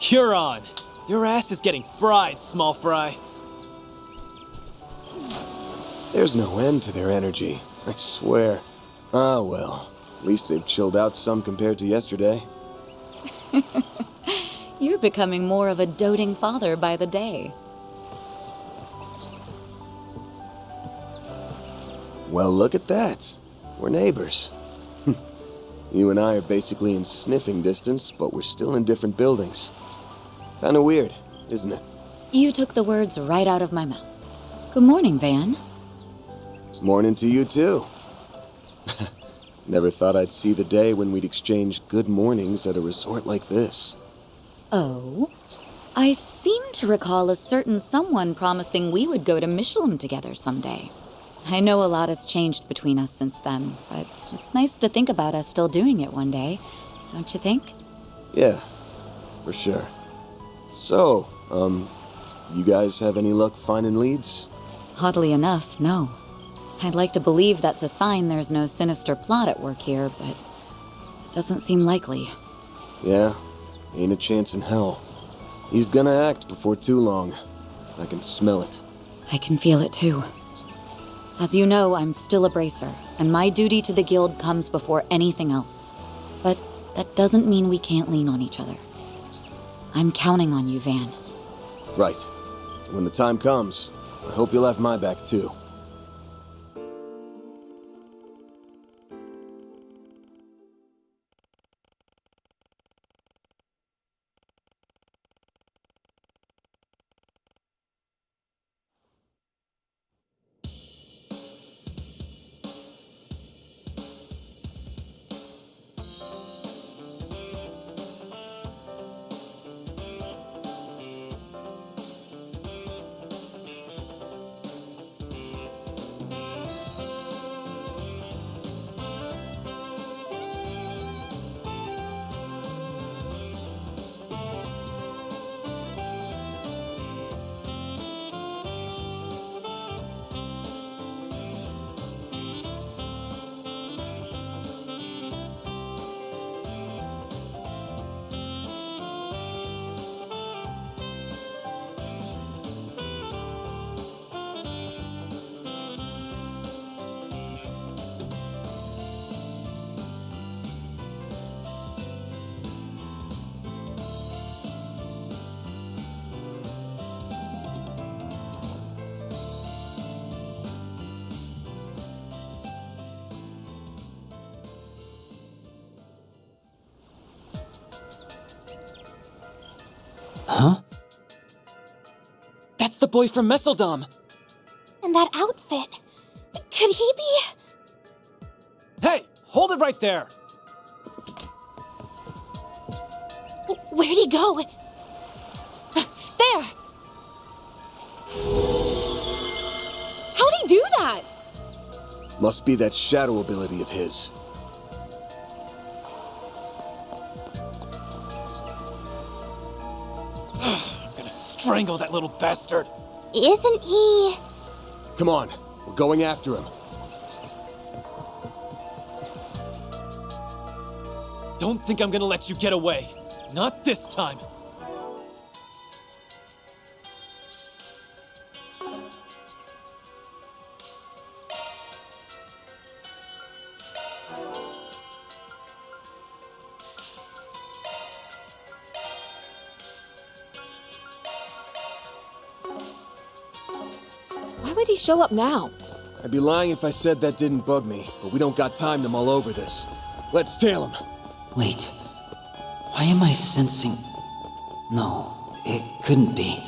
You're on. Your ass is getting fried, small fry. There's no end to their energy, I swear. Ah, well. At least they've chilled out some compared to yesterday. You're becoming more of a doting father by the day. Well, look at that. We're neighbors. You and I are basically in sniffing distance, but we're still in different buildings. Kinda weird, isn't it? You took the words right out of my mouth. Good morning, Van. Morning to you, too. Never thought I'd see the day when we'd exchange good mornings at a resort like this. Oh? I seem to recall a certain someone promising we would go to Michelin together someday. I know a lot has changed between us since then, but it's nice to think about us still doing it one day, don't you think? Yeah, for sure. So, you guys have any luck finding leads? Oddly enough, no. I'd like to believe that's a sign there's no sinister plot at work here, but it doesn't seem likely. Yeah, ain't a chance in hell. He's gonna act before too long. I can smell it. I can feel it too. As you know, I'm still a bracer, and my duty to the guild comes before anything else. But that doesn't mean we can't lean on each other. I'm counting on you, Van. Right. When the time comes, I hope you'll have my back too. Huh? That's the boy from Messeldom! And that outfit. Could he be? Hey! Hold it right there! Where'd he go? There! How'd he do that? Must be that shadow ability of his. I'm gonna strangle that little bastard! Isn't he? Come on, we're going after him. Don't think I'm gonna let you get away. Not this time. Why would he show up now? I'd be lying if I said that didn't bug me, but we don't got time to mull over this. Let's tail him. Wait. Why am I sensing... No, it couldn't be.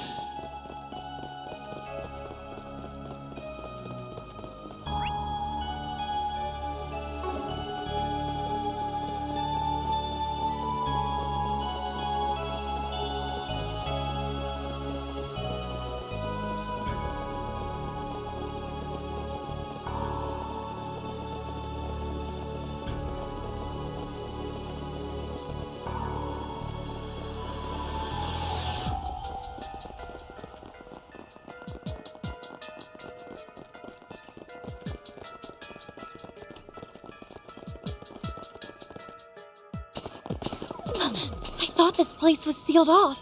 I thought this place was sealed off.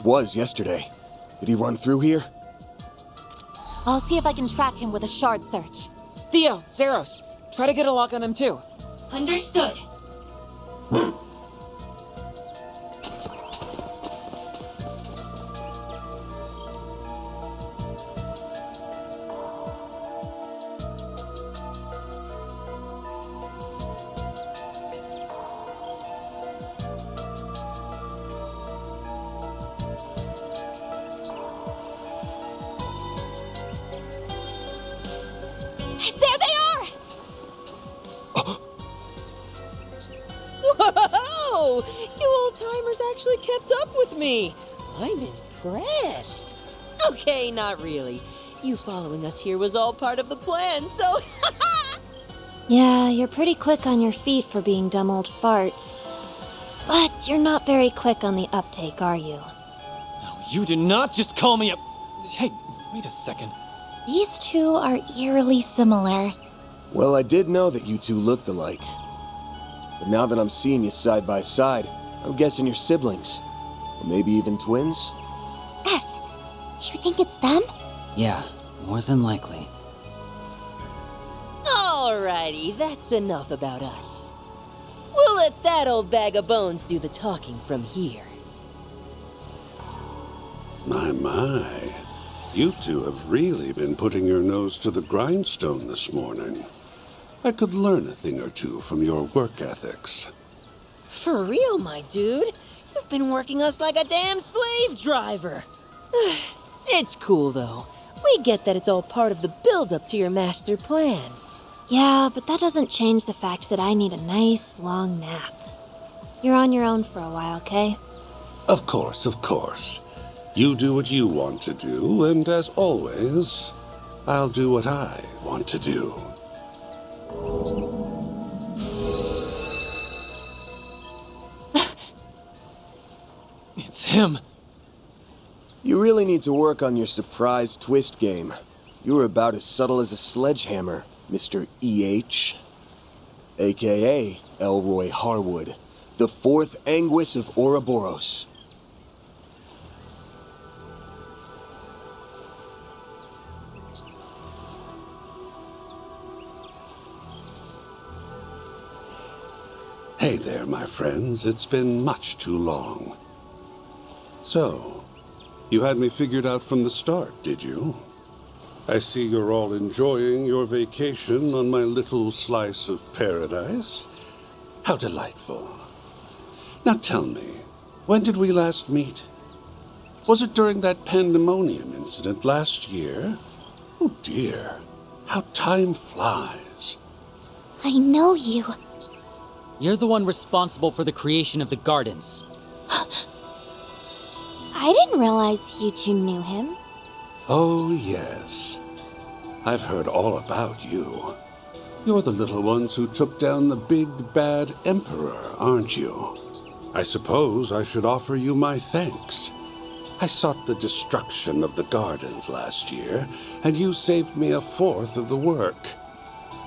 was yesterday. Did he run through here? I'll see if I can track him with a shard search. Theo, Zeros, try to get a lock on him too. Understood. There they are! Whoa! You old-timers actually kept up with me. I'm impressed. Okay, not really. You following us here was all part of the plan, so... Yeah, you're pretty quick on your feet for being dumb old farts. But you're not very quick on the uptake, are you? No, you did not just call me a... Hey, wait a second. These two are eerily similar. Well, I did know that you two looked alike. But now that I'm seeing you side by side, I'm guessing you're siblings. Or maybe even twins? S, do you think it's them? Yeah, more than likely. Alrighty, that's enough about us. We'll let that old bag of bones do the talking from here. My. You two have really been putting your nose to the grindstone this morning. I could learn a thing or two from your work ethics. For real, my dude. You've been working us like a damn slave driver. It's cool, though. We get that it's all part of the build-up to your master plan. Yeah, but that doesn't change the fact that I need a nice long nap. You're on your own for a while, okay? Of course. You do what you want to do, and as always, I'll do what I want to do. It's him. You really need to work on your surprise twist game. You're about as subtle as a sledgehammer, Mr. E.H. AKA Elroy Harwood, the fourth Anguis of Ouroboros. Hey there, my friends. It's been much too long. So, you had me figured out from the start, did you? I see you're all enjoying your vacation on my little slice of paradise. How delightful. Now tell me, when did we last meet? Was it during that pandemonium incident last year? Oh dear, how time flies. I know you. You're the one responsible for the creation of the gardens. I didn't realize you two knew him. Oh, yes. I've heard all about you. You're the little ones who took down the big bad emperor, aren't you? I suppose I should offer you my thanks. I sought the destruction of the gardens last year, and you saved me a fourth of the work.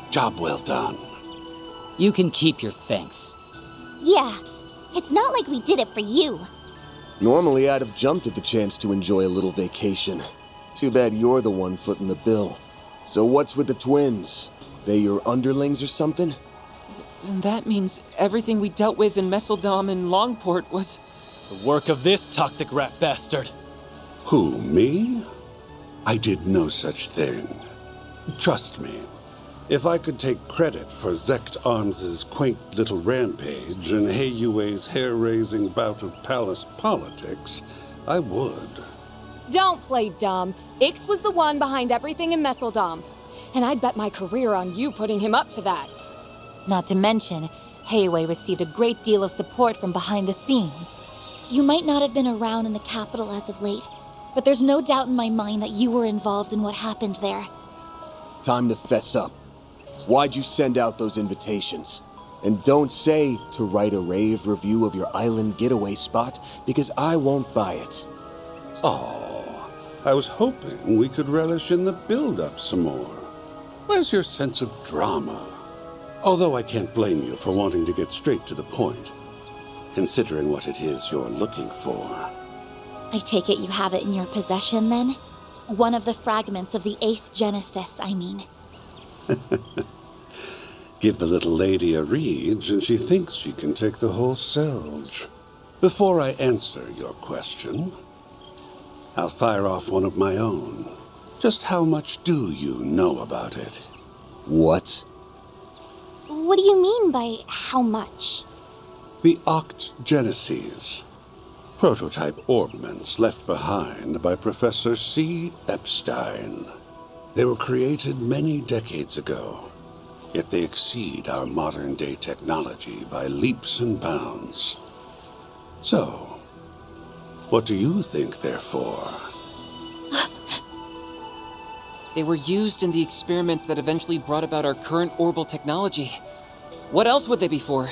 Job well done. You can keep your thanks. Yeah, it's not like we did it for you. Normally, I'd have jumped at the chance to enjoy a little vacation. Too bad you're the one footing the bill. So what's with the twins? They your underlings or something? And that means everything we dealt with in Messeldom and Longport was... The work of this toxic rat bastard. Who, me? I did no such thing. Trust me, if I could take credit for Zect Arms's quaint little rampage and Heiyue's hair-raising bout of palace politics, I would. Don't play dumb. Ix was the one behind everything in Messeldom. And I'd bet my career on you putting him up to that. Not to mention, Heiyue received a great deal of support from behind the scenes. You might not have been around in the capital as of late, but there's no doubt in my mind that you were involved in what happened there. Time to fess up. Why'd you send out those invitations? And don't say to write a rave review of your island getaway spot, because I won't buy it. Oh, I was hoping we could relish in the build-up some more. Where's your sense of drama? Although I can't blame you for wanting to get straight to the point, considering what it is you're looking for. I take it you have it in your possession, then? One of the fragments of the 8th Genesis, I mean. Give the little lady a reed, and she thinks she can take the whole Selge. Before I answer your question, I'll fire off one of my own. Just how much do you know about it? What? What do you mean by how much? The Oct Geneses. Prototype orbments left behind by Professor C. Epstein. They were created many decades ago, yet they exceed our modern-day technology by leaps and bounds. So, what do you think they're for? They were used in the experiments that eventually brought about our current orbital technology. What else would they be for?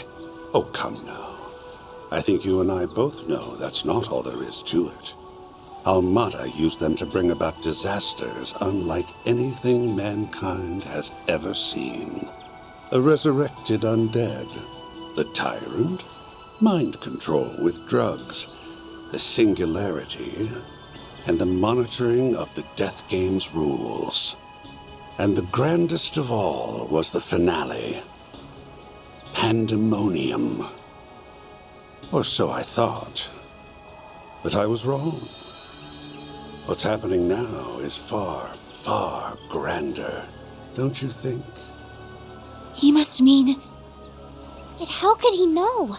Oh, come now. I think you and I both know that's not all there is to it. Almada used them to bring about disasters unlike anything mankind has ever seen. A resurrected undead, the tyrant, mind control with drugs, the singularity, and the monitoring of the Death Game's rules. And the grandest of all was the finale. Pandemonium. Or so I thought. But I was wrong. What's happening now is far, far grander, don't you think? He must mean... But how could he know?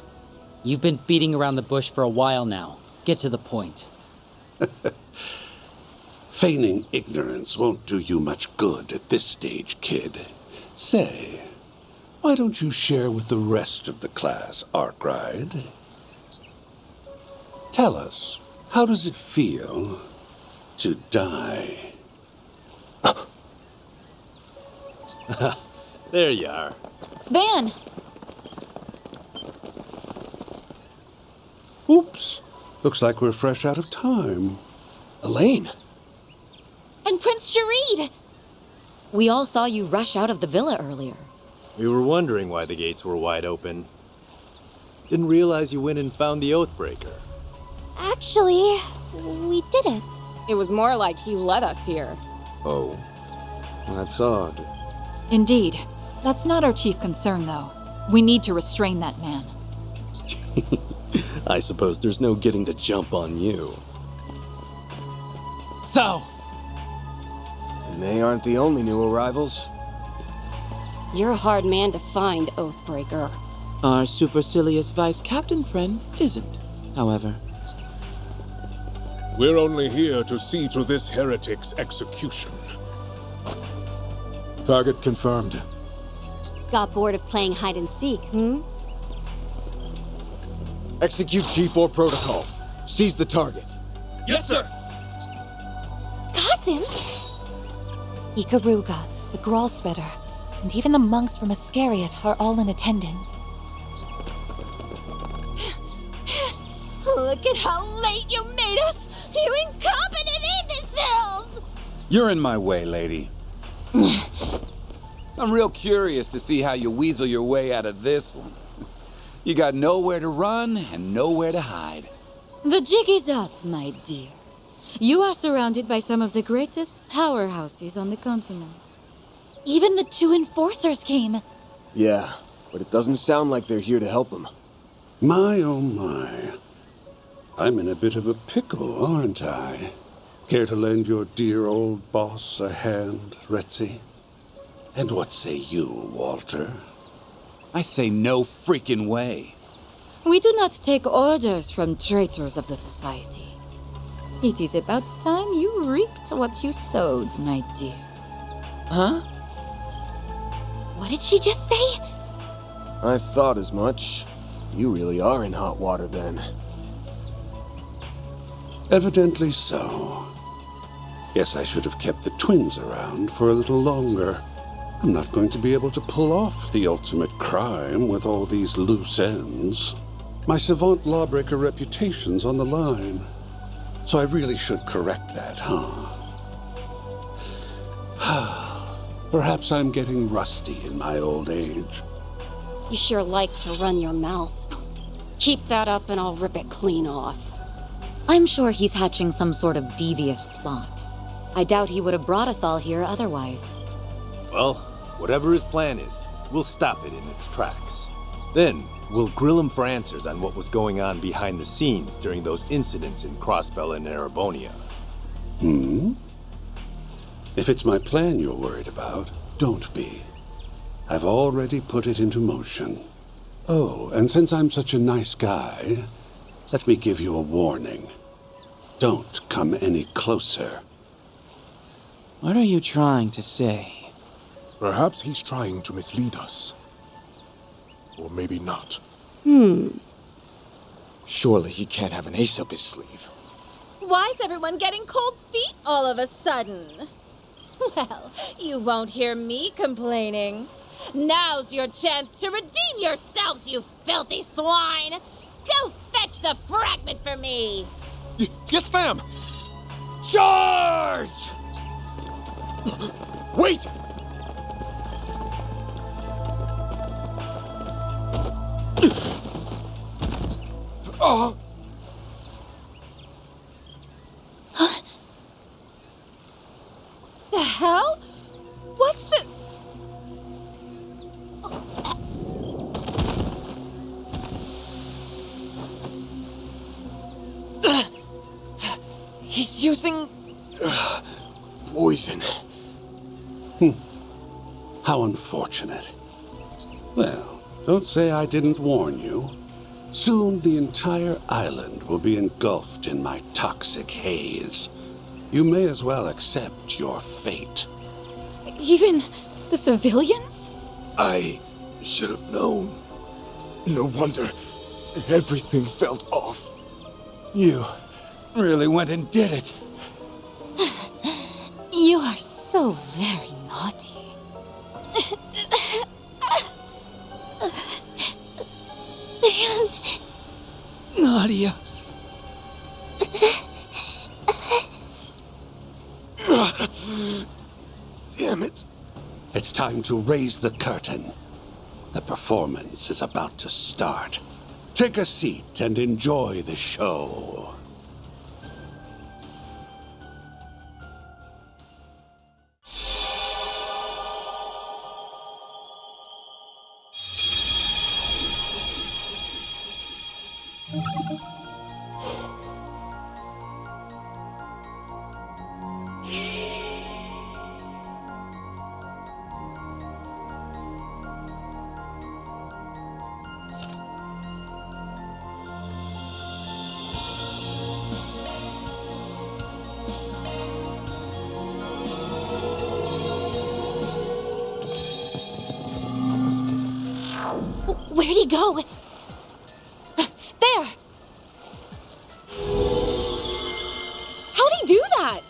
You've been beating around the bush for a while now. Get to the point. Feigning ignorance won't do you much good at this stage, kid. Say, why don't you share with the rest of the class, Arkride? Tell us, how does it feel to die? There you are. Van! Oops. Looks like we're fresh out of time. Elaine! And Prince Sharid! We all saw you rush out of the villa earlier. We were wondering why the gates were wide open. Didn't realize you went and found the Oathbreaker. Actually, we didn't. It was more like he led us here. Oh, that's odd. Indeed. That's not our chief concern, though. We need to restrain that man. I suppose there's no getting the jump on you. So, And they aren't the only new arrivals. You're a hard man to find, Oathbreaker. Our supercilious vice captain friend isn't, however. We're only here to see to this heretic's execution. Target confirmed. Got bored of playing hide and seek, hmm? Execute G4 protocol. Seize the target. Yes, sir! Qasim! Ikaruga, the Grawl Spreader, and even the monks from Iscariot are all in attendance. Look at how late you made us, you incompetent imbeciles! You're in my way, lady. I'm real curious to see how you weasel your way out of this one. You got nowhere to run and nowhere to hide. The jig is up, my dear. You are surrounded by some of the greatest powerhouses on the continent. Even the 2 enforcers came. Yeah, but it doesn't sound like they're here to help him. My, oh my. I'm in a bit of a pickle, aren't I? Care to lend your dear old boss a hand, Retzi? And what say you, Walter? I say no freaking way. We do not take orders from traitors of the society. It is about time you reaped what you sowed, my dear. Huh? What did she just say? I thought as much. You really are in hot water then. Evidently so. Guess I should have kept the twins around for a little longer. I'm not going to be able to pull off the ultimate crime with all these loose ends. My savant lawbreaker reputation's on the line. So I really should correct that, huh? Perhaps I'm getting rusty in my old age. You sure like to run your mouth. Keep that up and I'll rip it clean off. I'm sure he's hatching some sort of devious plot. I doubt he would have brought us all here otherwise. Well, whatever his plan is, we'll stop it in its tracks. Then, we'll grill him for answers on what was going on behind the scenes during those incidents in Crossbell and Erebonia. If it's my plan you're worried about, don't be. I've already put it into motion. Oh, and since I'm such a nice guy, let me give you a warning. Don't come any closer. What are you trying to say? Perhaps he's trying to mislead us. Or maybe not. Surely he can't have an ace up his sleeve. Why's everyone getting cold feet all of a sudden? Well, you won't hear me complaining. Now's your chance to redeem yourselves, you filthy swine! Go fetch the fragment for me! Yes, ma'am! Charge! Wait! The hell? What's the... He's using... Poison. How unfortunate. Well, don't say I didn't warn you. Soon the entire island will be engulfed in my toxic haze. You may as well accept your fate. Even the civilians? I should have known. No wonder everything felt off. You Really went and did it. You are so very naughty. Nadia. damn it. It's time to raise the curtain. The performance is about to start. Take a seat and enjoy the show. Where'd he go? There! How'd he do that?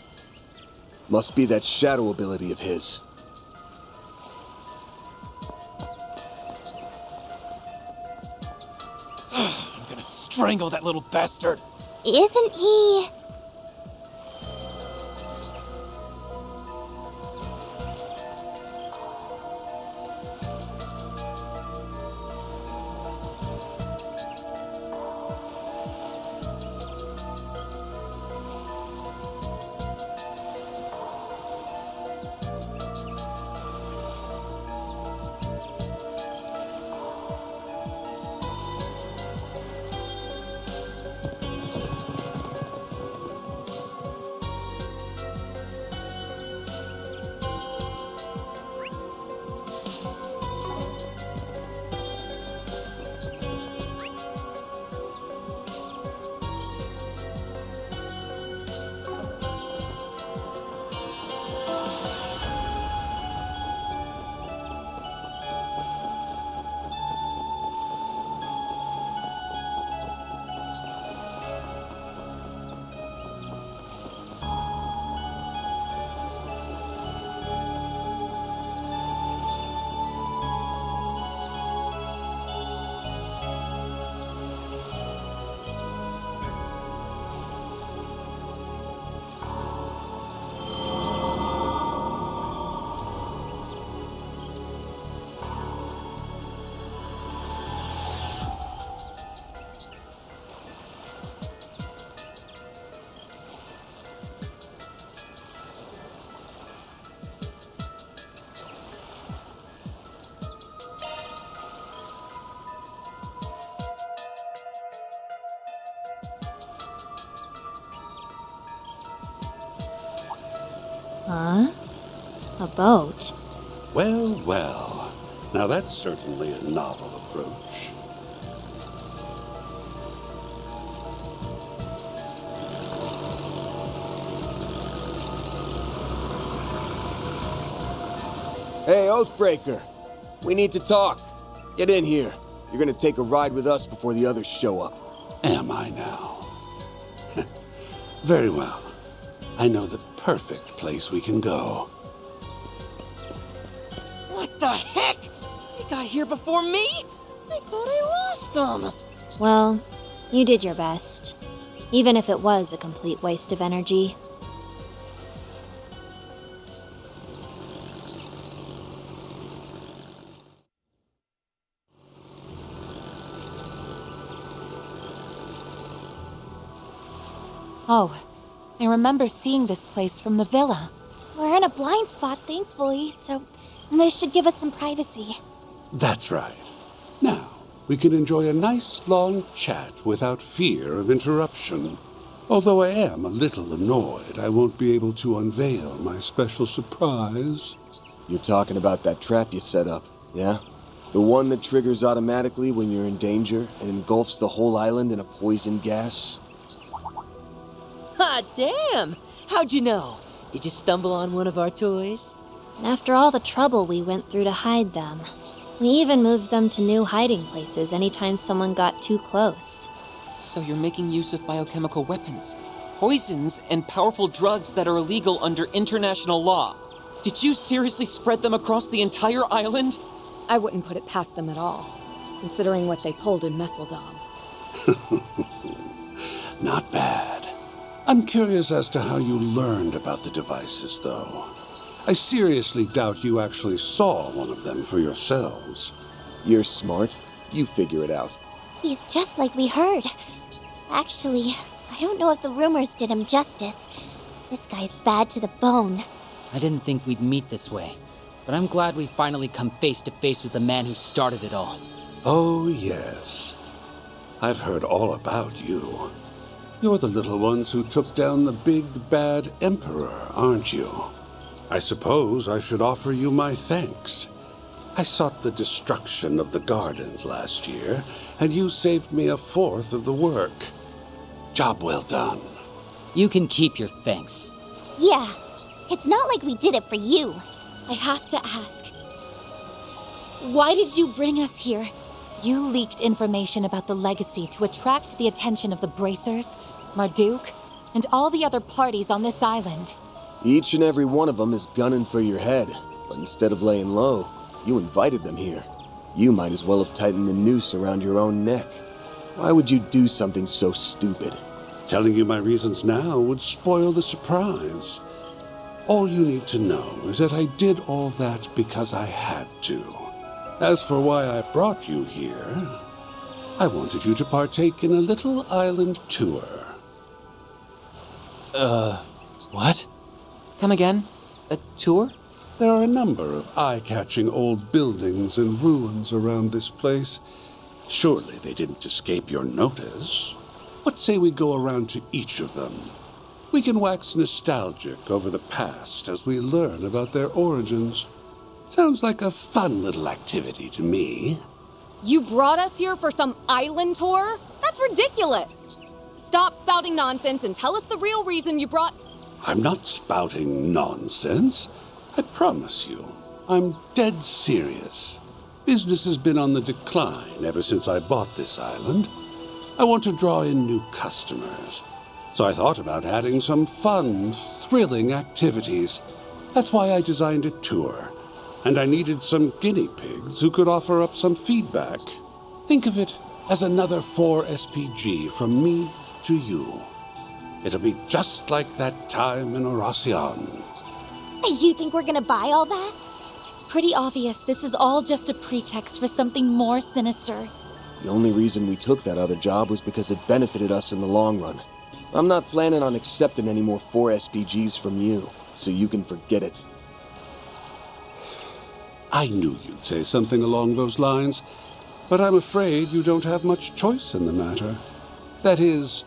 Must be that shadow ability of his. I'm gonna strangle that little bastard. Isn't he... Huh? A boat? Well, well. Now that's certainly a novel approach. Hey, Oathbreaker. We need to talk. Get in here. You're gonna take a ride with us before the others show up. Am I now? Very well. I know the perfect place we can go. What the heck? They got here before me? I thought I lost them. Well, you did your best. Even if it was a complete waste of energy. Oh, I remember seeing this place from the villa. We're in a blind spot, thankfully, so this should give us some privacy. That's right. Now, we can enjoy a nice long chat without fear of interruption. Although I am a little annoyed I won't be able to unveil my special surprise. You're talking about that trap you set up, yeah? The one that triggers automatically when you're in danger and engulfs the whole island in a poison gas? Hot damn! How'd you know? Did you stumble on one of our toys? After all the trouble we went through to hide them, we even moved them to new hiding places anytime someone got too close. So you're making use of biochemical weapons, poisons, and powerful drugs that are illegal under international law. Did you seriously spread them across the entire island? I wouldn't put it past them at all, considering what they pulled in Messeldom. Not bad. I'm curious as to how you learned about the devices, though. I seriously doubt you actually saw one of them for yourselves. You're smart. You figure it out. He's just like we heard. Actually, I don't know if the rumors did him justice. This guy's bad to the bone. I didn't think we'd meet this way, but I'm glad we finally come face to face with the man who started it all. Oh, yes. I've heard all about you. You're the little ones who took down the big, bad Emperor, aren't you? I suppose I should offer you my thanks. I sought the destruction of the gardens last year, and you saved me a fourth of the work. Job well done. You can keep your thanks. Yeah, it's not like we did it for you. I have to ask, Why did you bring us here? You leaked information about the legacy to attract the attention of the Bracers, Marduk, and all the other parties on this island. Each and every one of them is gunning for your head, but instead of laying low, you invited them here. You might as well have tightened the noose around your own neck. Why would you do something so stupid? Telling you my reasons now would spoil the surprise. All you need to know is that I did all that because I had to. As for why I brought you here, I wanted you to partake in a little island tour. What? Come again? A tour? There are a number of eye-catching old buildings and ruins around this place. Surely they didn't escape your notice. What say we go around to each of them? We can wax nostalgic over the past as we learn about their origins. Sounds like a fun little activity to me. You brought us here for some island tour? That's ridiculous! Stop spouting nonsense and tell us the real reason you brought... I'm not spouting nonsense. I promise you, I'm dead serious. Business has been on the decline ever since I bought this island. I want to draw in new customers, so I thought about adding some fun, thrilling activities. That's why I designed a tour, and I needed some guinea pigs who could offer up some feedback. Think of it as another 4 SPG from me to you. It'll be just like that time in Oracion. You think we're gonna buy all that? It's pretty obvious this is all just a pretext for something more sinister. The only reason we took that other job was because it benefited us in the long run. I'm not planning on accepting any more 4 SPGs from you, so you can forget it. I knew you'd say something along those lines, but I'm afraid you don't have much choice in the matter. That is,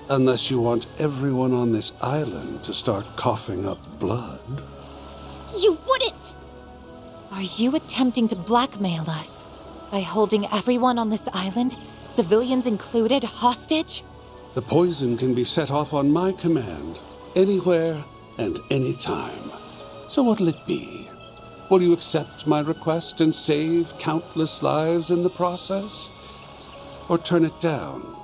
Unless you want everyone on this island to start coughing up blood. You wouldn't! Are you attempting to blackmail us by holding everyone on this island, civilians included, hostage? The poison can be set off on my command, anywhere and anytime. So what'll it be? Will you accept my request and save countless lives in the process? Or turn it down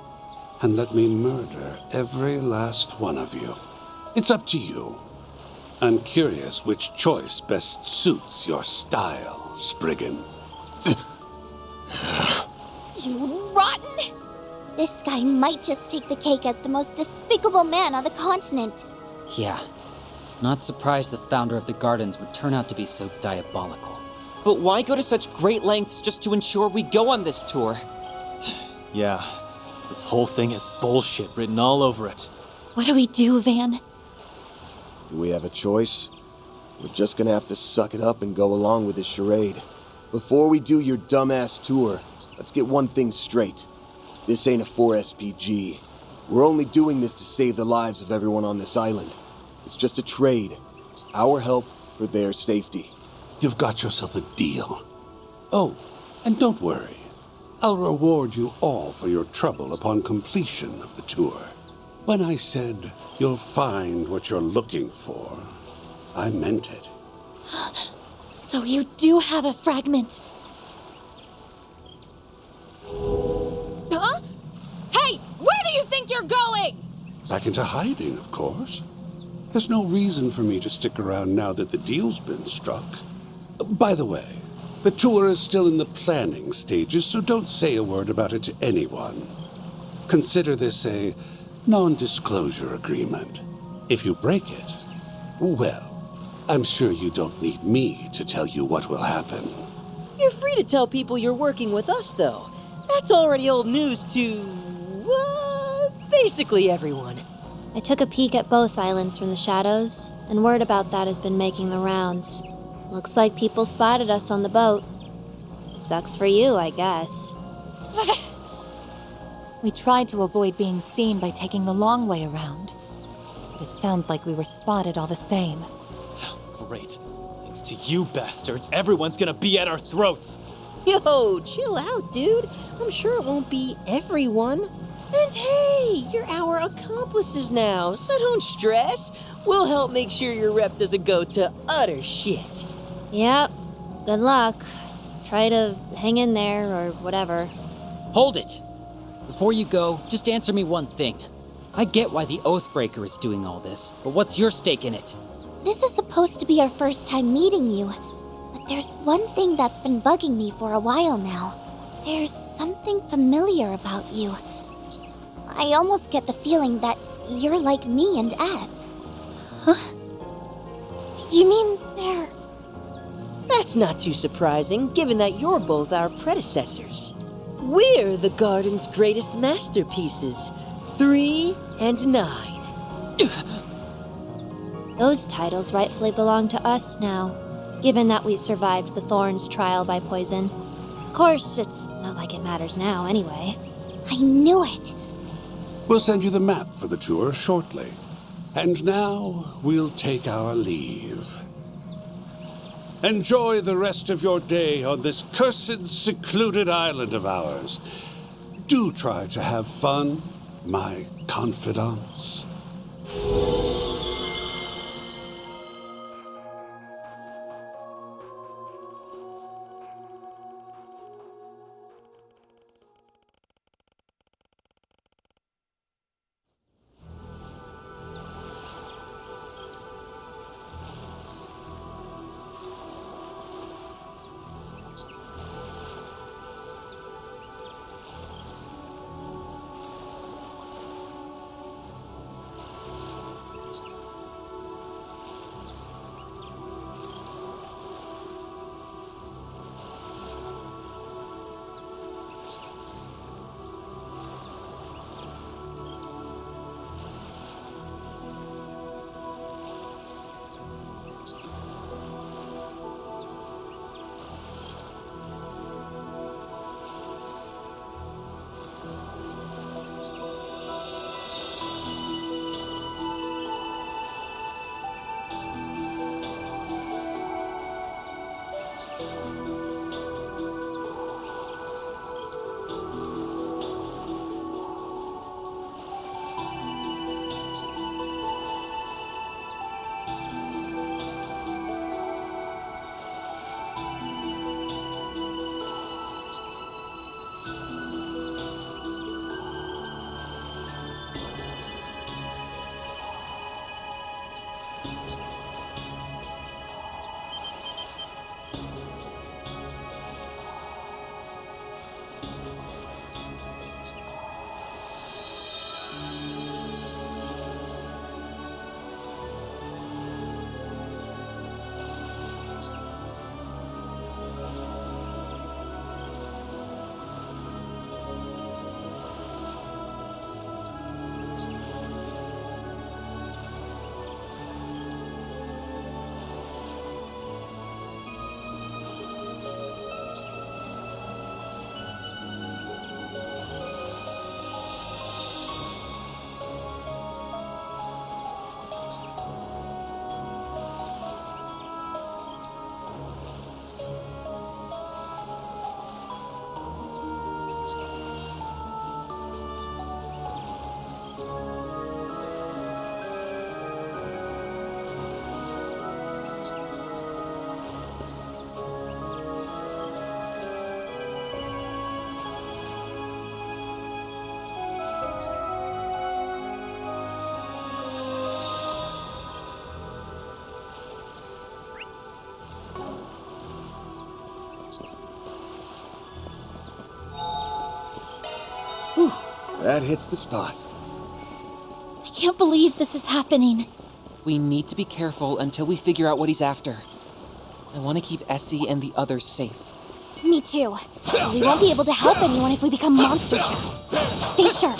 and let me murder every last one of you? It's up to you. I'm curious which choice best suits your style, Spriggan. You rotten! This guy might just take the cake as the most despicable man on the continent. Yeah. Not surprised the founder of the Gardens would turn out to be so diabolical. But why go to such great lengths just to ensure we go on this tour? Yeah, this whole thing has bullshit written all over it. What do we do, Van? Do we have a choice? We're just gonna have to suck it up and go along with this charade. Before we do your dumbass tour, let's get one thing straight. This ain't a 4SPG. We're only doing this to save the lives of everyone on this island. It's just a trade. Our help for their safety. You've got yourself a deal. Oh, and don't worry. I'll reward you all for your trouble upon completion of the tour. When I said you'll find what you're looking for, I meant it. So you do have a fragment. Huh? Hey, where do you think you're going? Back into hiding, of course. There's no reason for me to stick around now that the deal's been struck. By the way, the tour is still in the planning stages, so don't say a word about it to anyone. Consider this a non-disclosure agreement. If you break it, well, I'm sure you don't need me to tell you what will happen. You're free to tell people you're working with us, though. That's already old news to, basically everyone. I took a peek at both islands from the shadows, and word about that has been making the rounds. Looks like people spotted us on the boat. Sucks for you, I guess. We tried to avoid being seen by taking the long way around. But it sounds like we were spotted all the same. Great. Thanks to you bastards, everyone's gonna be at our throats. Yo, chill out, dude. I'm sure it won't be everyone. And hey, you're our accomplices now, so don't stress. We'll help make sure your rep doesn't go to utter shit. Yep. Good luck. Try to hang in there or whatever. Hold it! Before you go, just answer me one thing. I get why the Oathbreaker is doing all this, but what's your stake in it? This is supposed to be our first time meeting you, but there's one thing that's been bugging me for a while now. There's something familiar about you. I almost get the feeling that you're like me and S. Huh? You mean they're... That's not too surprising, given that you're both our predecessors. We're the Garden's greatest masterpieces, 3 and 9. Those titles rightfully belong to us now, given that we survived the Thorns trial by poison. Of course, it's not like it matters now anyway. I knew it! We'll send you the map for the tour shortly. And now, we'll take our leave. Enjoy the rest of your day on this cursed, secluded island of ours. Do try to have fun, my confidants. That hits the spot. I can't believe this is happening. We need to be careful until we figure out what he's after. I want to keep Essie and the others safe. Me too. We won't be able to help anyone if we become monsters. Stay sharp.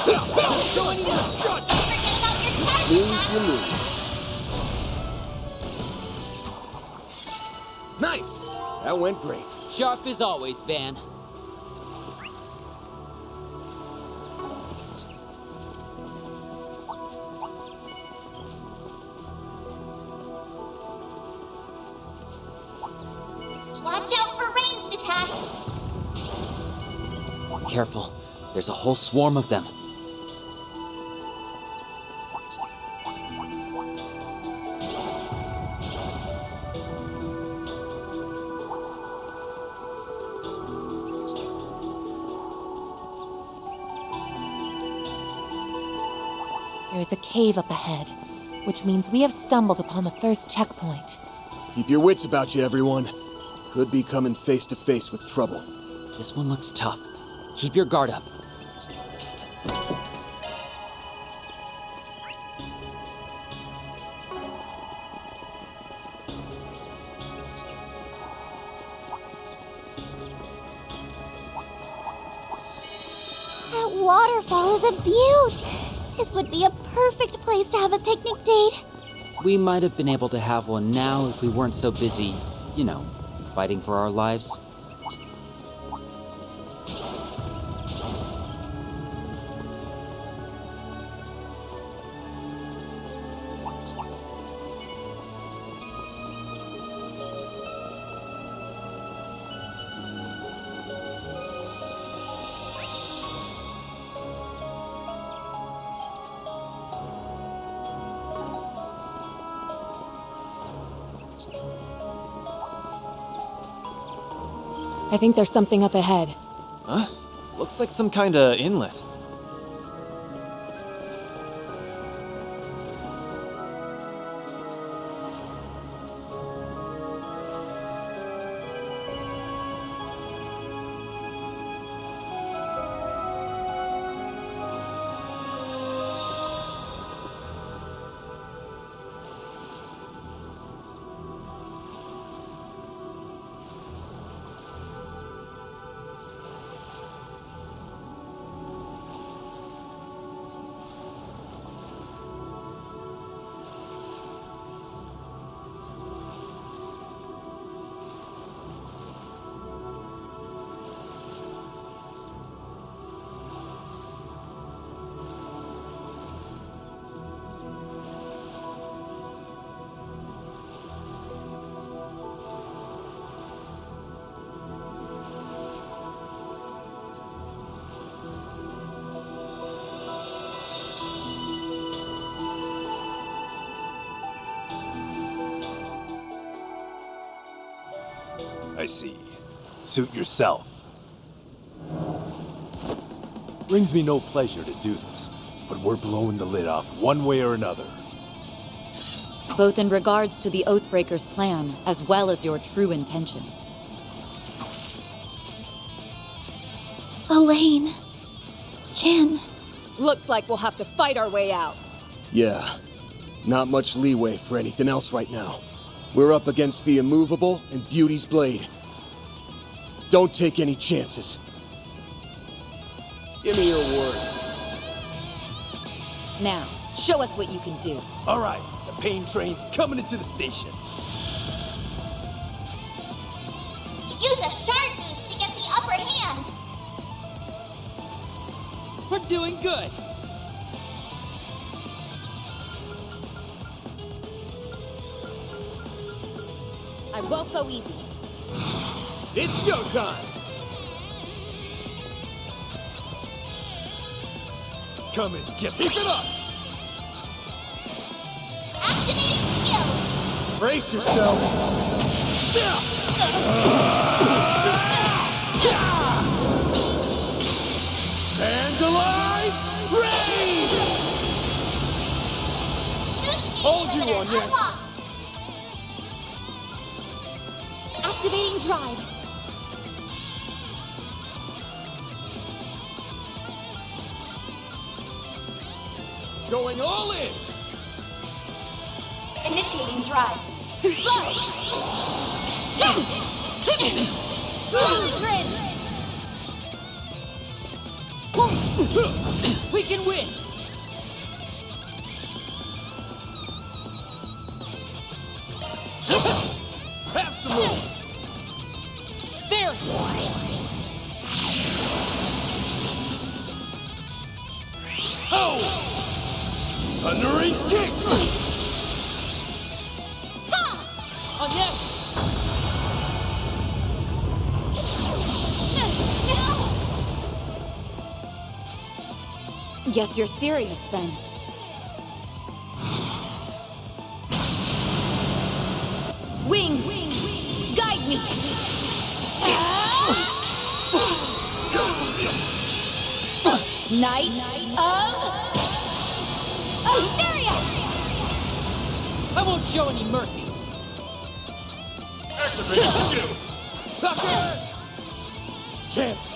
Lose, you lose. Nice! That went great. Sharp as always, Van. Watch out for ranged attacks. Careful. There's a whole swarm of them. There is a cave up ahead, which means we have stumbled upon the first checkpoint. Keep your wits about you, everyone. Could be coming face to face with trouble. This one looks tough. Keep your guard up. That waterfall is a beaut. This would be a perfect place to have a picnic date. We might have been able to have one now if we weren't so busy, fighting for our lives. I think there's something up ahead. Huh? Looks like some kind of inlet. I see. Suit yourself. Brings me no pleasure to do this, but we're blowing the lid off one way or another. Both in regards to the Oathbreaker's plan, as well as your true intentions. Elaine. Jin. Looks like we'll have to fight our way out. Yeah. Not much leeway for anything else right now. We're up against the Immovable and Beauty's Blade. Don't take any chances. Give me your worst. Now, show us what you can do. All right, the pain train's coming into the station. Use a shard boost to get the upper hand. We're doing good. I won't go easy. It's go time! Come and get Keep it up! Activating skill. Brace yourself! Vandalize! Raid! Hold you on this! Unlocked. Activating drive. Going all in! Initiating drive. Too slow! Grid! We can win! Have some more! There! Oh! Thundering kick! On yes! Guess you're serious then. Wings! Guide me! Knight of Hysteria! I won't show any mercy! Activating skill! Sucker! Chance!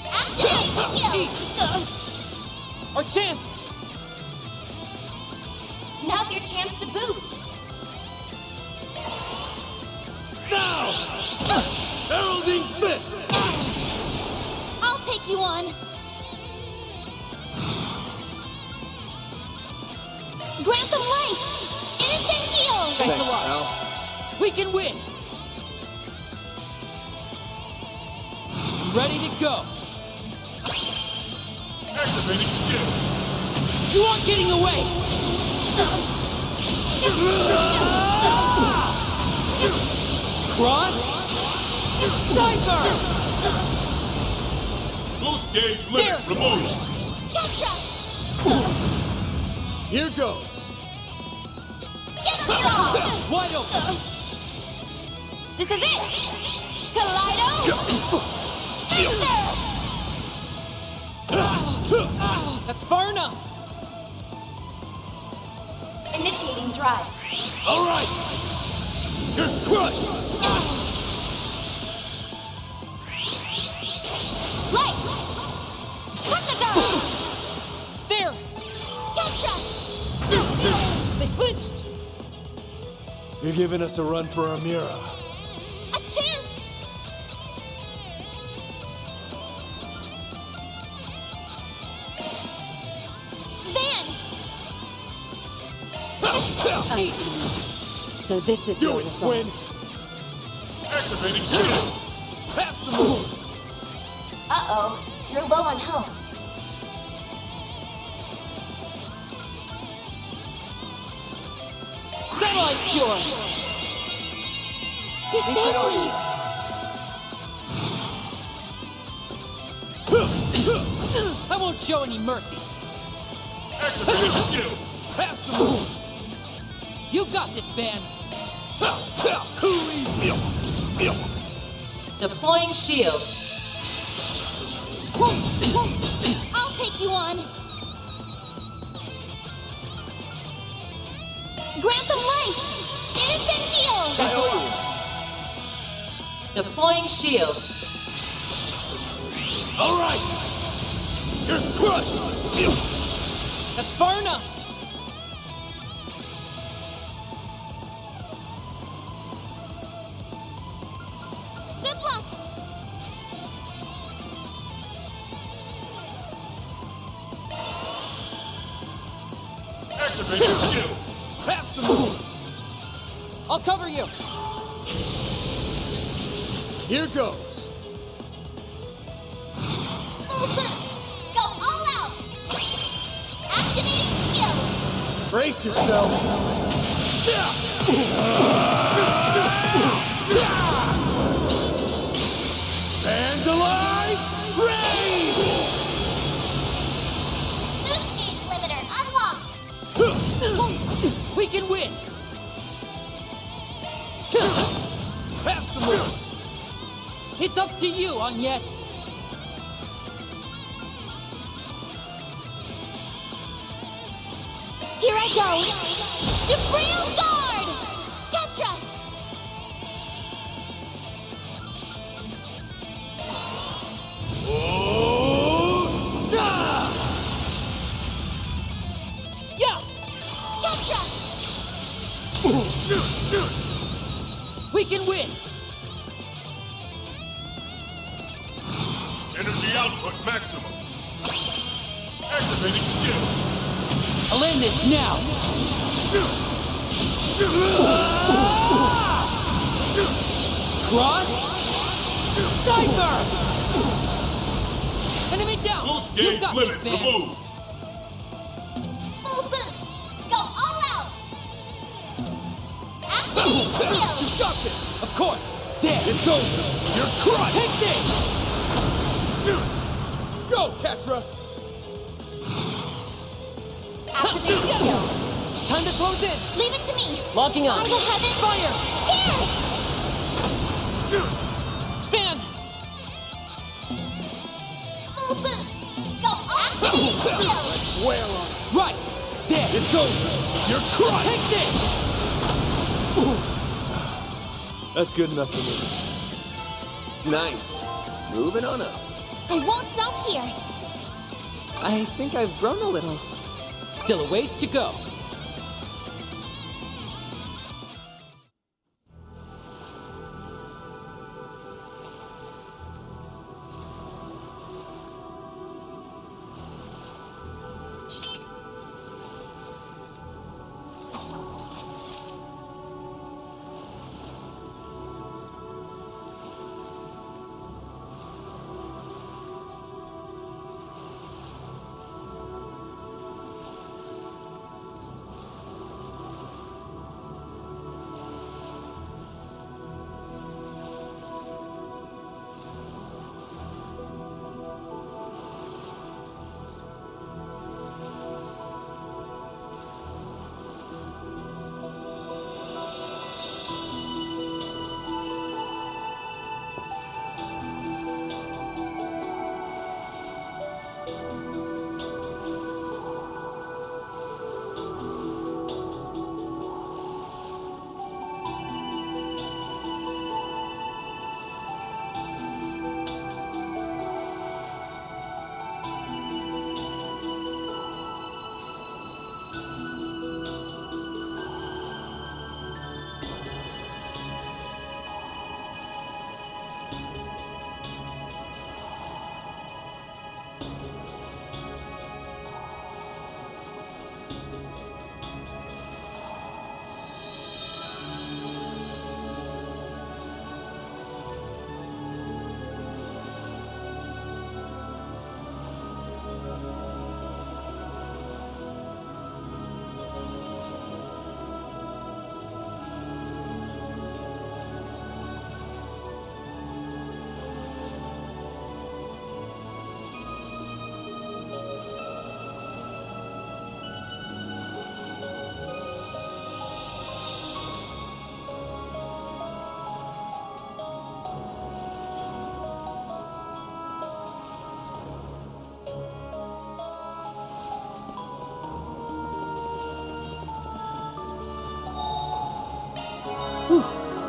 Activating skill! Our chance! Now's your chance to boost. Now! Heralding fist! I'll take you on. Grant them life! Innocent heal! Thanks a lot. Al. We can win! Ready to go! Activating skill! You aren't getting away! Cross! Diver! Boost gauge limit removed! Gotcha! Here goes! Get them all! Wide open! This is it! Kaleido! Enter! That's far enough! Initiating drive. All right! You're crushed! Light! Cut the dart! There! Gotcha! They flinched! You're giving us a run for our Mira. A chance! Van! So this is Do your it, result. Quinn! Activating skill! Have some more! Uh-oh. You're low on health. Satellite cure! You're safely! I won't show any mercy! Activating skill! Have some more! You got this, Van! Too easy! Deploying shield. I'll take you on! Grant them life! Innocent heal! Deploying shield. All right! You're crushed! That's far enough! Good luck! Activating skill! Have some more! I'll cover you! Here goes! Full boost! Go all out! Activating skill! Brace yourself! Vandalize! Raid! Boost gauge limiter unlocked! We can win! Have some more! It's up to you, Agnes! Here I go! Jabril Guard! Gotcha! We can win! Energy output maximum. Activating skill. I'll end this now! Cross! Diver! Enemy down! Boost You gauge got limit this, man! removed. Full boost! Go all out! Activating skill! You got this! Of course! There! It's over! You're crushed! Take this! Go, Katra! Activating skill! Time to close in! Leave it to me! Locking on. I will have it... Fire! Pierce! Fan! Full boost! Go activating skill! Where on? Right! There! It's over! You're crushed! Take this! That's good enough for me. Nice. Moving on up. I won't stop here! I think I've grown a little. Still a ways to go.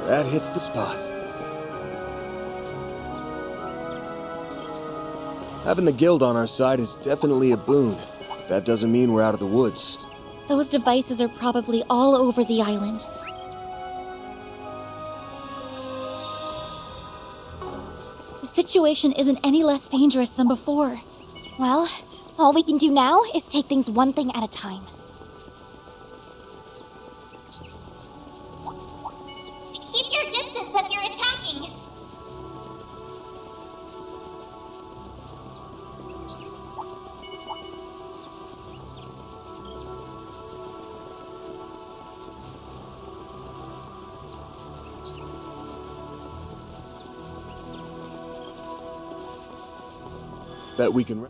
That hits the spot. Having the guild on our side is definitely a boon. That doesn't mean we're out of the woods. Those devices are probably all over the island. The situation isn't any less dangerous than before. Well, all we can do now is take things one thing at a time. Keep your distance as you're attacking. Bet we can...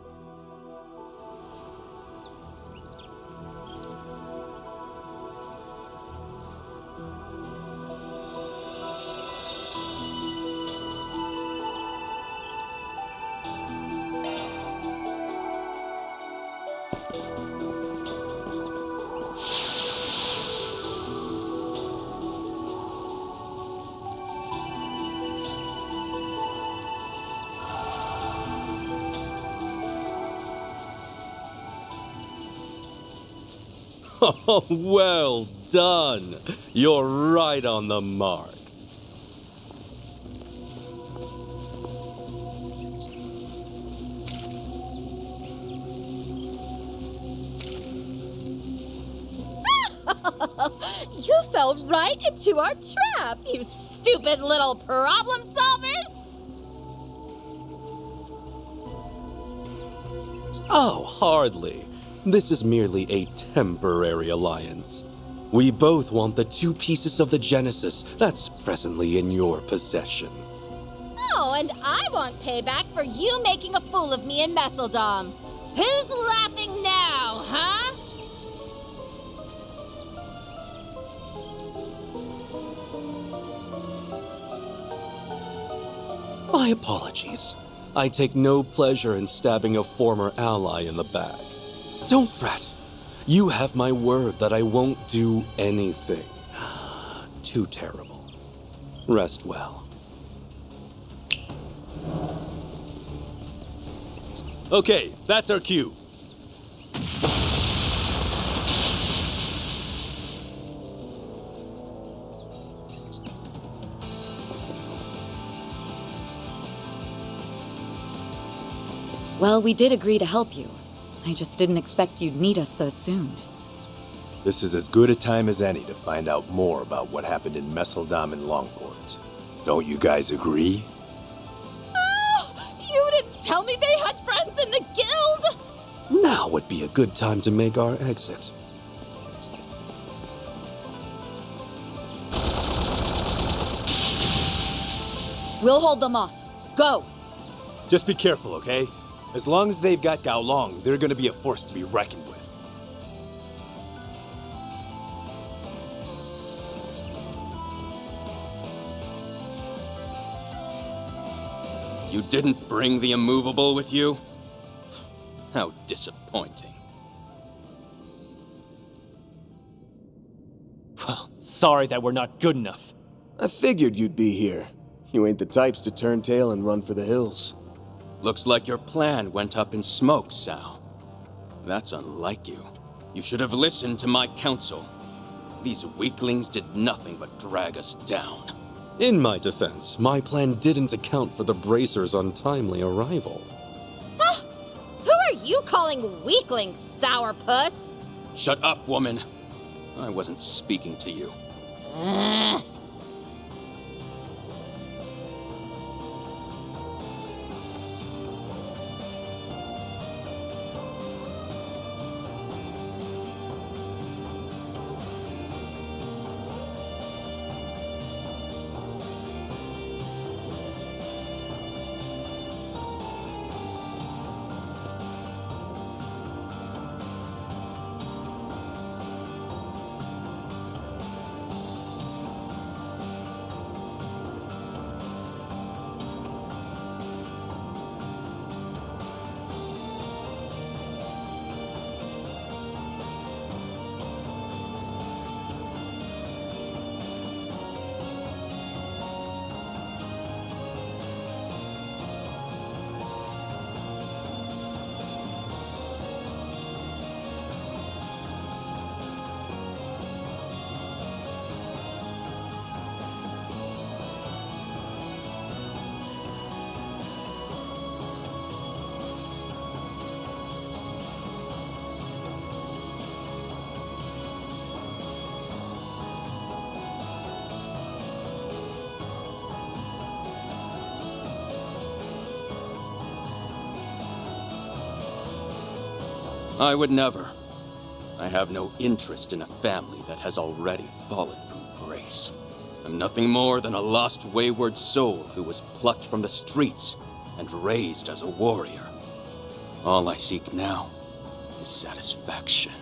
Oh, well done. You're right on the mark. You fell right into our trap, you stupid little problem solvers! Oh, hardly. This is merely a temporary alliance. We both want the 2 pieces of the Genesis that's presently in your possession. Oh, and I want payback for you making a fool of me in Messeldom. Who's laughing now, huh? My apologies. I take no pleasure in stabbing a former ally in the back. Don't fret. You have my word that I won't do anything too terrible. Rest well. Okay, that's our cue. Well, we did agree to help you. I just didn't expect you'd need us so soon. This is as good a time as any to find out more about what happened in Messeldom and Longport. Don't you guys agree? Oh, you didn't tell me they had friends in the guild! Now would be a good time to make our exit. We'll hold them off. Go! Just be careful, okay? As long as they've got Gao Long, they're gonna be a force to be reckoned with. You didn't bring the immovable with you? How disappointing. Well, sorry that we're not good enough. I figured you'd be here. You ain't the types to turn tail and run for the hills. Looks like your plan went up in smoke, Sal. That's unlike you. You should have listened to my counsel. These weaklings did nothing but drag us down. In my defense, my plan didn't account for the Bracer's untimely arrival. Huh? Who are you calling weaklings, sourpuss? Shut up, woman. I wasn't speaking to you. I would never. I have no interest in a family that has already fallen from grace. I'm nothing more than a lost, wayward soul who was plucked from the streets and raised as a warrior. All I seek now is satisfaction.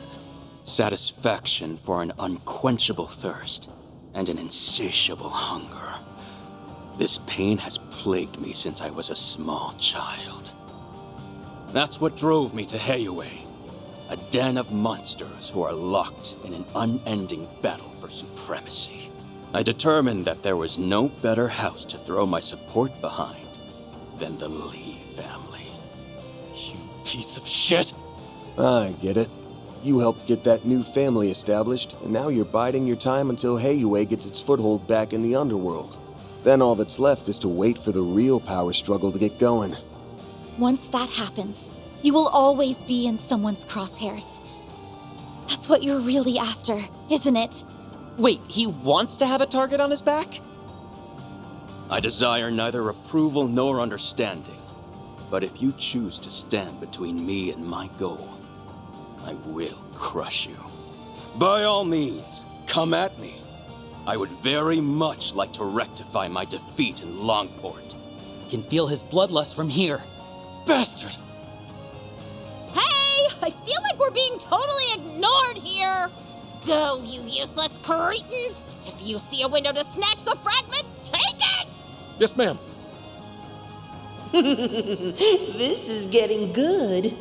Satisfaction for an unquenchable thirst and an insatiable hunger. This pain has plagued me since I was a small child. That's what drove me to Heiwei, a den of monsters who are locked in an unending battle for supremacy. I determined that there was no better house to throw my support behind than the Lee family. You piece of shit! I get it. You helped get that new family established, and now you're biding your time until Heiwei gets its foothold back in the underworld. Then all that's left is to wait for the real power struggle to get going. Once that happens, you will always be in someone's crosshairs. That's what you're really after, isn't it? Wait, he wants to have a target on his back? I desire neither approval nor understanding. But if you choose to stand between me and my goal, I will crush you. By all means, come at me. I would very much like to rectify my defeat in Longport. I can feel his bloodlust from here. Bastard! Hey! I feel like we're being totally ignored here! Go, you useless cretins! If you see a window to snatch the fragments, take it! Yes, ma'am. This is getting good.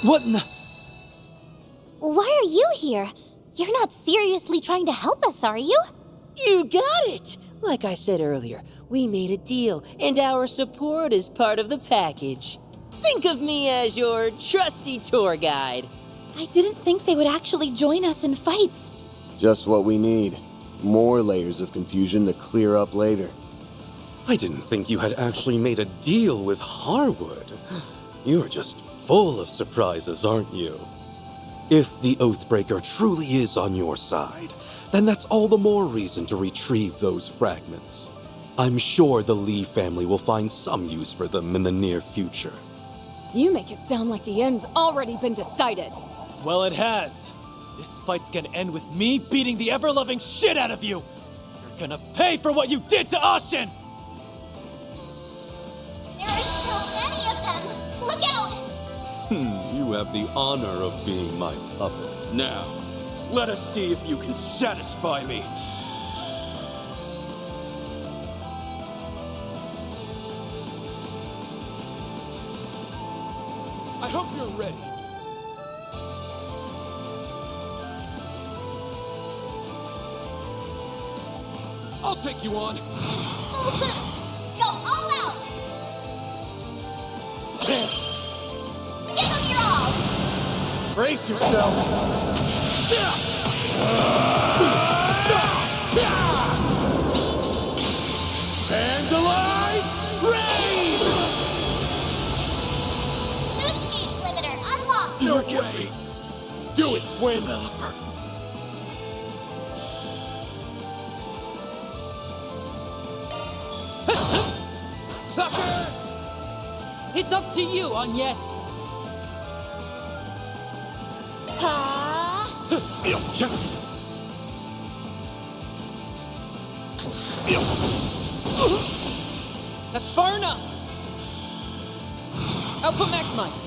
What in the... Why are you here? You're not seriously trying to help us, are you? You got it! Like I said earlier, we made a deal, and our support is part of the package. Think of me as your trusty tour guide. I didn't think they would actually join us in fights. Just what we need. More layers of confusion to clear up later. I didn't think you had actually made a deal with Harwood. You're just full of surprises, aren't you? If the Oathbreaker truly is on your side, then that's all the more reason to retrieve those fragments. I'm sure the Lee family will find some use for them in the near future. You make it sound like the end's already been decided. Well, it has. This fight's gonna end with me beating the ever-loving shit out of you. You're gonna pay for what you did to Austin! There are so many of them! Look out! You have the honor of being my puppet. Now, let us see if you can satisfy me. I hope you're ready. I'll take you on. Full boost! Go all out! Give them your all! Brace yourself. Vandalize! Raid! Boost gauge limiter unlocked! No way! Do it, Swin! Developer. Sucker! It's up to you, Agnes! That's far enough! Output maximized!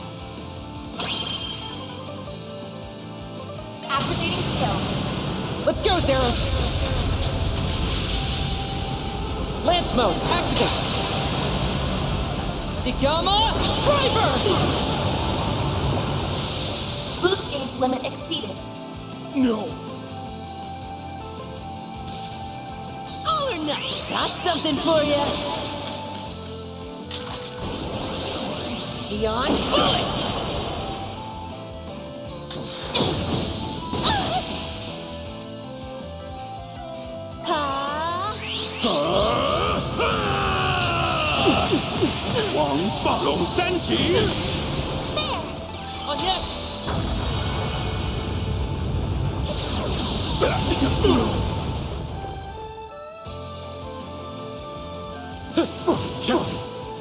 Activating skill. Let's go, Zeros! Lance mode, activate! Digama, driver! Boost gauge limit exceeded. No! All or nothing. Got something for you. Beyond bullet! Wang Balong Senji! There! Agnes!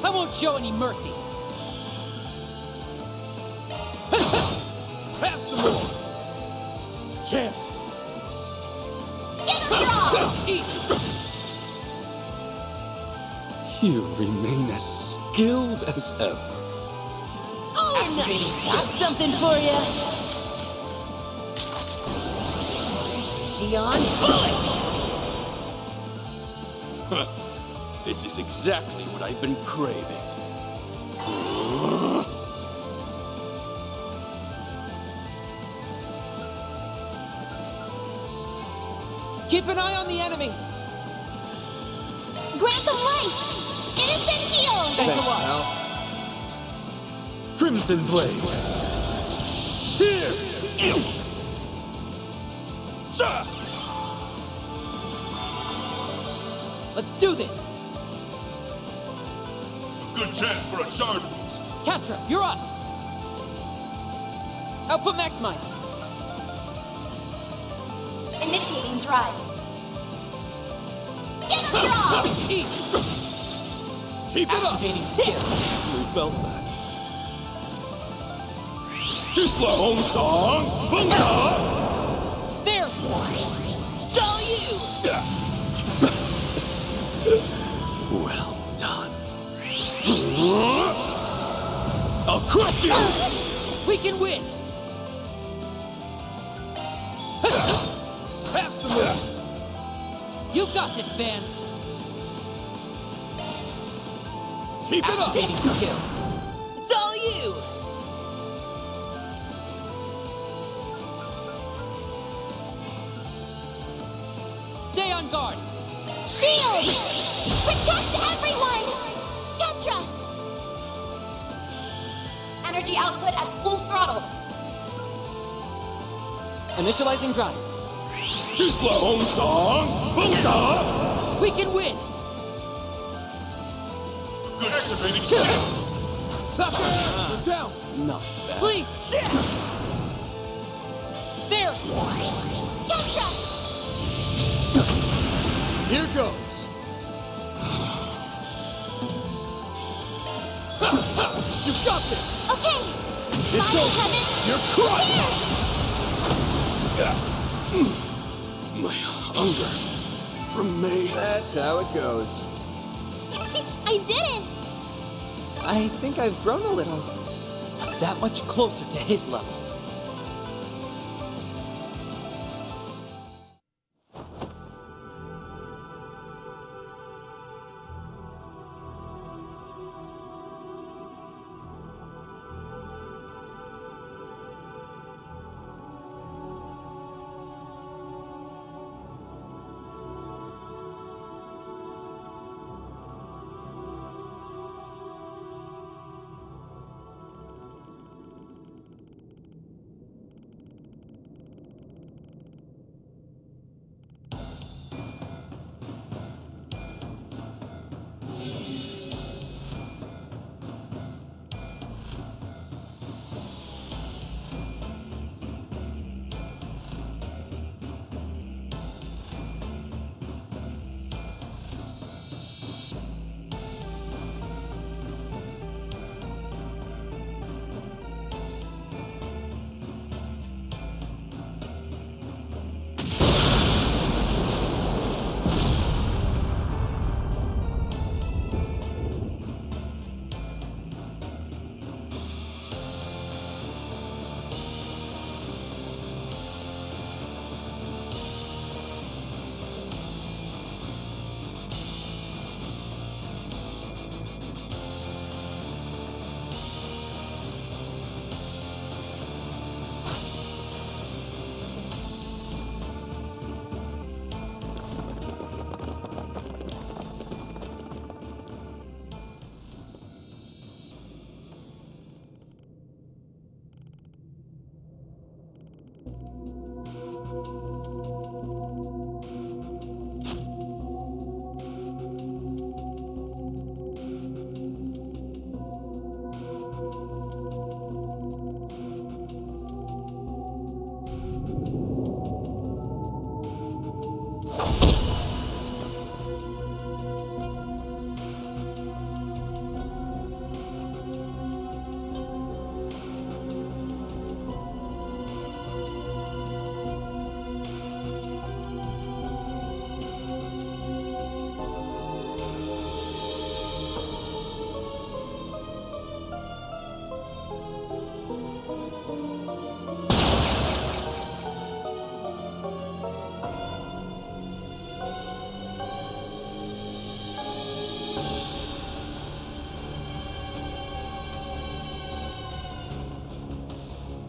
I won't show any mercy. Have some more! Chance! Give them your all! Easy. You remain as skilled as ever. All or nothing. Got something for you. Beyond bullet! This is exactly what I've been craving. Keep an eye on the enemy. Grant them life! Innocent heal! Thanks, pal. Crimson Blade. Here! Let's do this! Good chance for a shard boost. Catra, you're up! Output maximized. Initiating drive. Get a draw! Keep it up! Activating skill. We felt that. Chisla Hong Song! Bunga! There! It's all you! Well done. I'll crush you! We can win! Absolutely! You got this, Van! Keep it up! Activating skill. It's all you! Stay on guard! Shield! Protect everyone! Ketra! Energy output at full throttle. Initializing drive. Chisla Hong Song! Bunga! We can win! Good activating skill! Sucker! We're down! Not bad. Please! There! Ketra! Here goes! You got this! Okay! It's Final over! heaven! You're crushed! My hunger remains. That's how it goes. I did it! I think I've grown a little. That much closer to his level.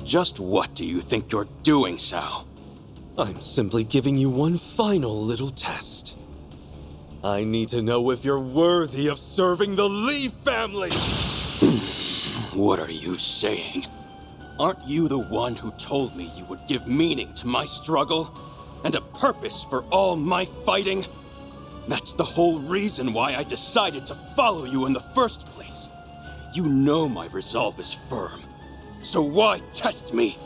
Just what do you think you're doing, Sal? I'm simply giving you one final little test. I need to know if you're worthy of serving the Lee family! What are you saying? Aren't you the one who told me you would give meaning to my struggle? And a purpose for all my fighting? That's the whole reason why I decided to follow you in the first place. You know my resolve is firm. So why test me?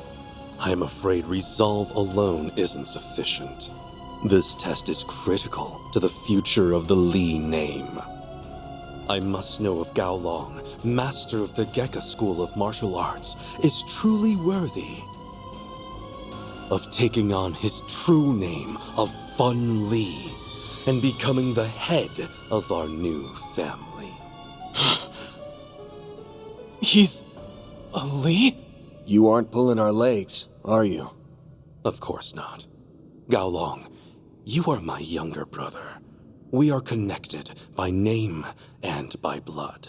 I am afraid resolve alone isn't sufficient. This test is critical to the future of the Lee name. I must know if Gao Long, master of the Gekka School of Martial Arts, is truly worthy of taking on his true name of Fun Lee and becoming the head of our new family. He's a Lee? You aren't pulling our legs, are you? Of course not. Gao Long, you are my younger brother. We are connected by name and by blood.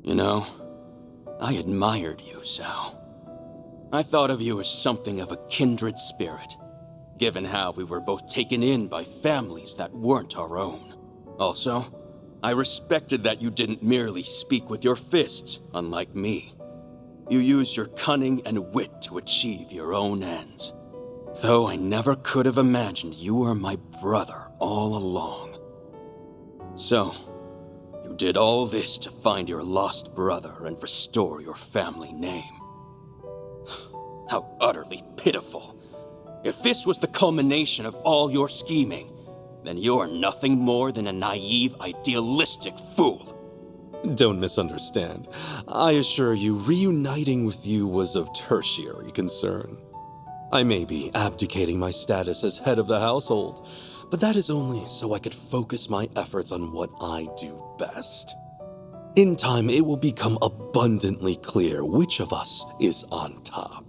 You know, I admired you, Sao. I thought of you as something of a kindred spirit, given how we were both taken in by families that weren't our own. Also, I respected that you didn't merely speak with your fists, unlike me. You used your cunning and wit to achieve your own ends. Though I never could have imagined you were my brother all along. So, you did all this to find your lost brother and restore your family name. How utterly pitiful. If this was the culmination of all your scheming, then you're nothing more than a naive, idealistic fool. Don't misunderstand. I assure you, reuniting with you was of tertiary concern. I may be abdicating my status as head of the household, but that is only so I could focus my efforts on what I do best. In time, it will become abundantly clear which of us is on top.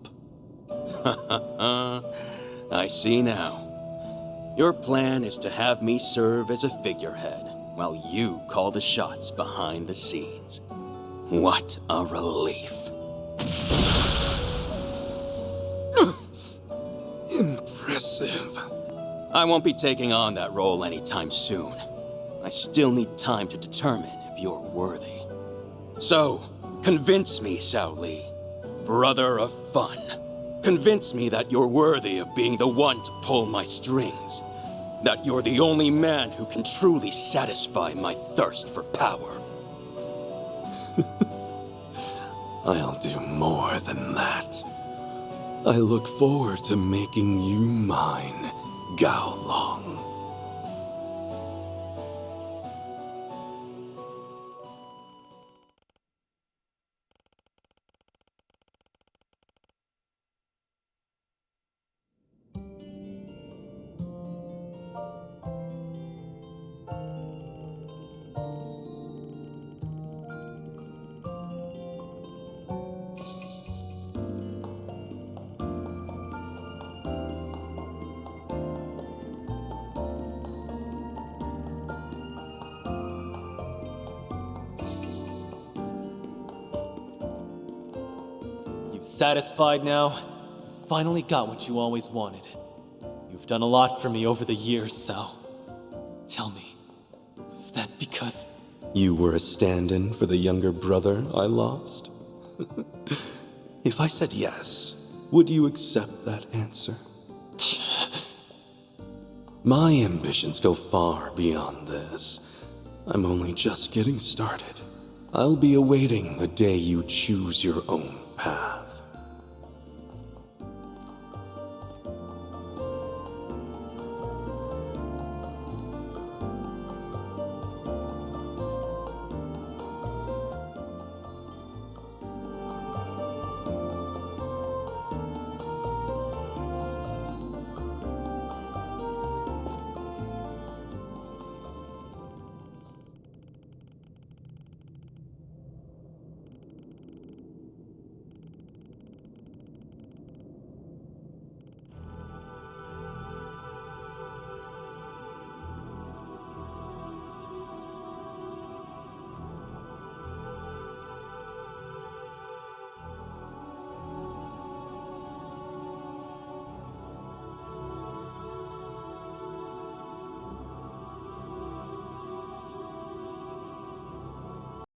I see now. Your plan is to have me serve as a figurehead, while you call the shots behind the scenes. What a relief. Impressive. I won't be taking on that role anytime soon. I still need time to determine if you're worthy. So, convince me, Sao Li, brother of fun. Convince me that you're worthy of being the one to pull my strings. That you're the only man who can truly satisfy my thirst for power. I'll do more than that. I look forward to making you mine, Gao Long. Satisfied now? You finally got what you always wanted. You've done a lot for me over the years, so tell me, was that because You were a stand-in for the younger brother I lost? If I said yes, would you accept that answer? My ambitions go far beyond this. I'm only just getting started. I'll be awaiting the day you choose your own path.